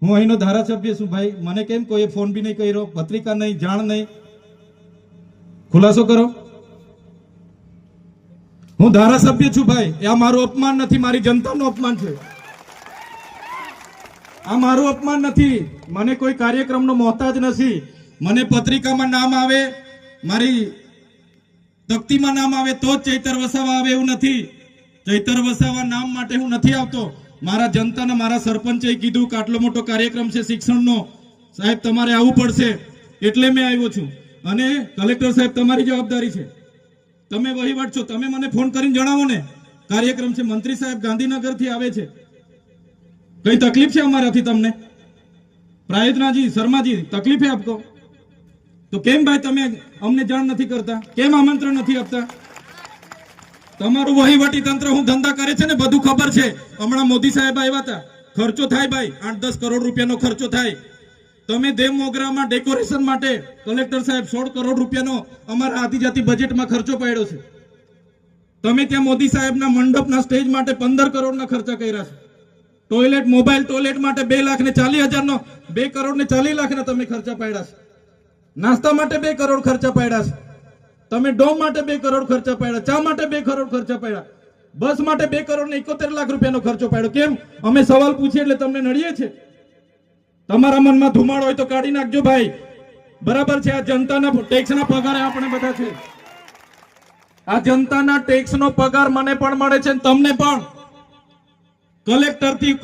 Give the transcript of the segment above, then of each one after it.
હું અહીંનો ધારાસભ્ય છું ભાઈ, મને કેમ કોઈ ફોન બી નહીં કર્યો, પત્રિકા નહીં, જાણ નહીં, ખુલાસો કરો. હું ધારાસભ્ય છું ભાઈ, આ મારું અપમાન નથી, મારી જનતાનું અપમાન છે. આ મારું અપમાન નથી. મને કોઈ કાર્યક્રમનો મોહતાજ નથી. મને પત્રિકામાં નામ આવે, મારી તકતીમાં નામ આવે તો જ ચૈતર વસાવા આવે એવું નથી. ચૈતર વસાવા નામ માટે હું નથી આવતો. મારા જનતાને મારા સરપંચે કીધું કે આટલો મોટો કાર્યક્રમ છે શિક્ષણનો, સાહેબ તમારે આવવું પડશે, એટલે મેં આવ્યો છું. અને કલેક્ટર સાહેબ તમારી જવાબદારી છે, તમે વહીવટ છો, તમે મને ફોન કરીને જણાવો ને કાર્યક્રમ છે. મંત્રી સાહેબ ગાંધીનગરથી આવે છે, કઈ તકલીફ છે અમારાથી તમને? પ્રાયોજનાજી શર્માજી તકલીફ है आपको? તો કેમ ભાઈ તમે અમને જાણ નથી કરતા, કેમ આમંત્રણ નથી આપતા? તમારું વહીવટી તંત્ર હું ધંધા કરે છે ને બધું ખબર છે. હમણાં મોદી સાહેબ આવ્યા હતા, ખર્ચો થાય ભાઈ, 8-10 કરોડ રૂપિયાનો ખર્ચો થાય. તમે દેવ મોગરામાં ડેકોરેશન માટે કલેક્ટર સાહેબ 16 કરોડ રૂપિયાનો અમારા આદિજાતિ બજેટમાં ખર્ચો પાડ્યો છે. તમે ત્યાં મોદી સાહેબના મંડપના સ્ટેજ માટે 15 કરોડના ખર્ચા કર્યા છે. ટોયલેટ, મોબાઈલ ટોયલેટ માટે 2,40,000 નો 2 કરોડ ને 40 લાખના તમે ખર્ચા પાડ્યા છે. નાસ્તા માટે 2 કરોડ ખર્ચા પાડ્યા છે. તમે ડોમ માટે 2 કરોડ ખર્ચા પાડ્યા, ચા માટે 2 કરોડ ખર્ચા પાડ્યા, બસ માટે 2 કરોડ ને 71 લાખ રૂપિયાનો ખર્ચો પાડ્યો. કેમ? અમે સવાલ પૂછીએ એટલે તમને નડીએ છે? તમારા મનમાં ધુમાડો હોય તો કાઢી નાખજો ભાઈ. બરાબર છે, આ જનતાના ટેક્સના પગાર આપણે બધા છે. આ જનતાના ટેક્સનો પગાર મને પણ મળે છે, તમને પણ. કલેક્ટરથી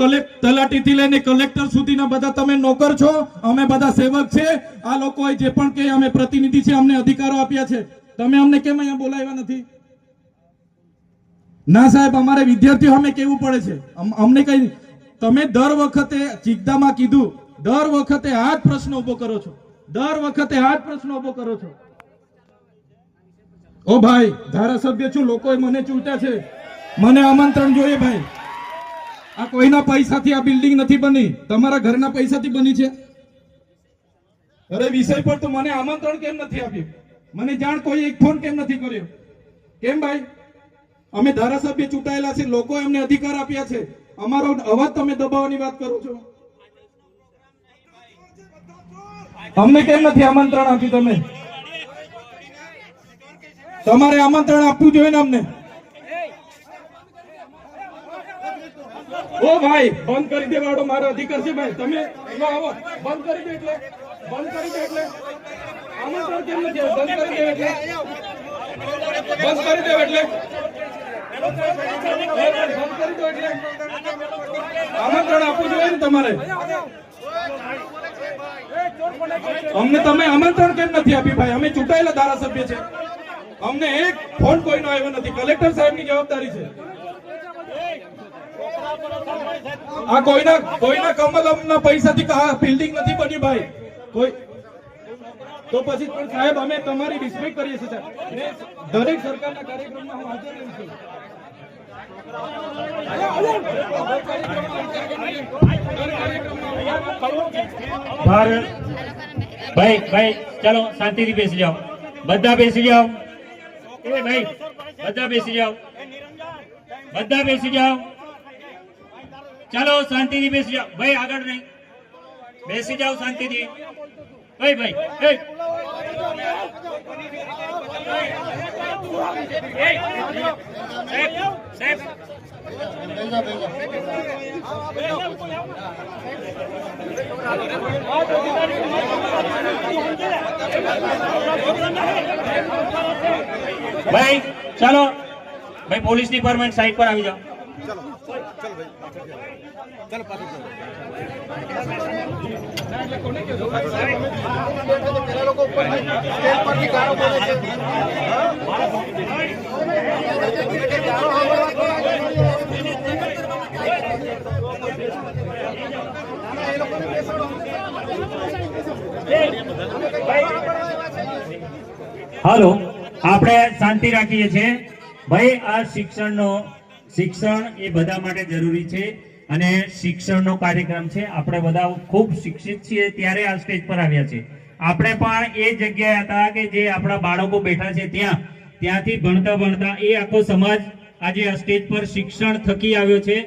તલાટીથી લઈને કલેક્ટર સુધીના બધા તમે નોકર છો, અમે બધા સેવક છે. આ લોકોએ જે પણ કે અમે પ્રતિનિધિ છે, અમને અધિકારો આપ્યા છે. તમે અમને કેમ અહીંયા બોલાવ્યા નથી? ના સાહેબ, અમારે વિદ્યાર્થીઓ અમે કેવું પડે છે, અમને કઈ. તમે દર વખતે ચિકદામાં કીધું, દર વખતે આ જ પ્રશ્ન ઉભો કરો છો, દર વખતે આ જ પ્રશ્ન ઉભો કરો છો. ઓ ભાઈ, ધારાસભ્ય છું, લોકોએ મને ચૂંટ્યા છે, મને આમંત્રણ જોઈએ ભાઈ. આ કોઈના પૈસાથી આ બિલ્ડિંગ નથી બની, તમારા ઘરના પૈસાથી બની છે. અરે વિષય પર તો મને આમંત્રણ કેમ નથી આપ્યું? મને જાણ કોઈ એક ફોન કેમ નથી કર્યો? કેમ ભાઈ? અમે ધારાસભ્ય ચૂંટાયેલા છે, લોકો એમને અધિકાર આપ્યા છે, અમારો અવાજ તમે દબાવવાની વાત કરો છો. અમને કેમ નથી આમંત્રણ આપ્યું? તમે તમારે આમંત્રણ આપવું જોઈએ ને અમને. ઓ ભાઈ, બંધ કરી દેવાડો, મારો અધિકાર છે ભાઈ. તમે આવો, બંધ કરી દો એટલે, બંધ કરી દો એટલે આમંત્રણ કેમ નથી? બંધ કરી દો એટલે, બંધ કરી દો એટલે, બંધ કરી દો એટલે આમંત્રણ આપવું જોઈએ ને તમારે. અમને તમે આમંત્રણ કેમ નથી આપ્યું ભાઈ? અમે ચૂંટાયેલા ધારાસભ્ય છે, અમને એક ફોન કોઈનો આવ્યો નથી. કલેક્ટર સાહેબની જવાબદારી છે. આ કોઈના કમલમના પૈસાથી બિલ્ડિંગ નથી બની ભાઈ. કોઈ તો પછી પણ સાહેબ અમે તમારી રિસ્પેક્ટ કરીએ છીએ સાહેબ. દરેક સરકારના કાર્યક્રમમાં હું હાજર રહું છું. ભાઈ ચલો શાંતિથી બેસી જાઓ, બધા બેસી જાઓ. એ ભાઈ બધા બેસી જાઓ, બધા બેસી જાઓ. ચાલો શાંતિથી બેસી જાઓ ભાઈ, આગળ નહીં, બેસી જાઓ શાંતિથી. ભાઈ ભાઈ સાહેબ ભાઈ ચાલો ભાઈ, પોલીસ ડિપાર્ટમેન્ટ સાઈડ પર આવી જાઓ. હાલો, આપણે શાંતિ રાખીએ છીએ ભાઈ. આ શિક્ષણ એ બધા માટે જરૂરી છે અને શિક્ષણનો કાર્યક્રમ છે. આપણે બધા ખૂબ શિક્ષિત છીએ ત્યારે આ સ્ટેજ પર આવ્યા છે. આપણે પણ એ જગ્યાએ હતા કે જે આપણા બાળકો બેઠા છે ત્યાંથી ભણતા એ આખો સમાજ આજે આ સ્ટેજ પર શિક્ષણ થકી આવ્યો છે.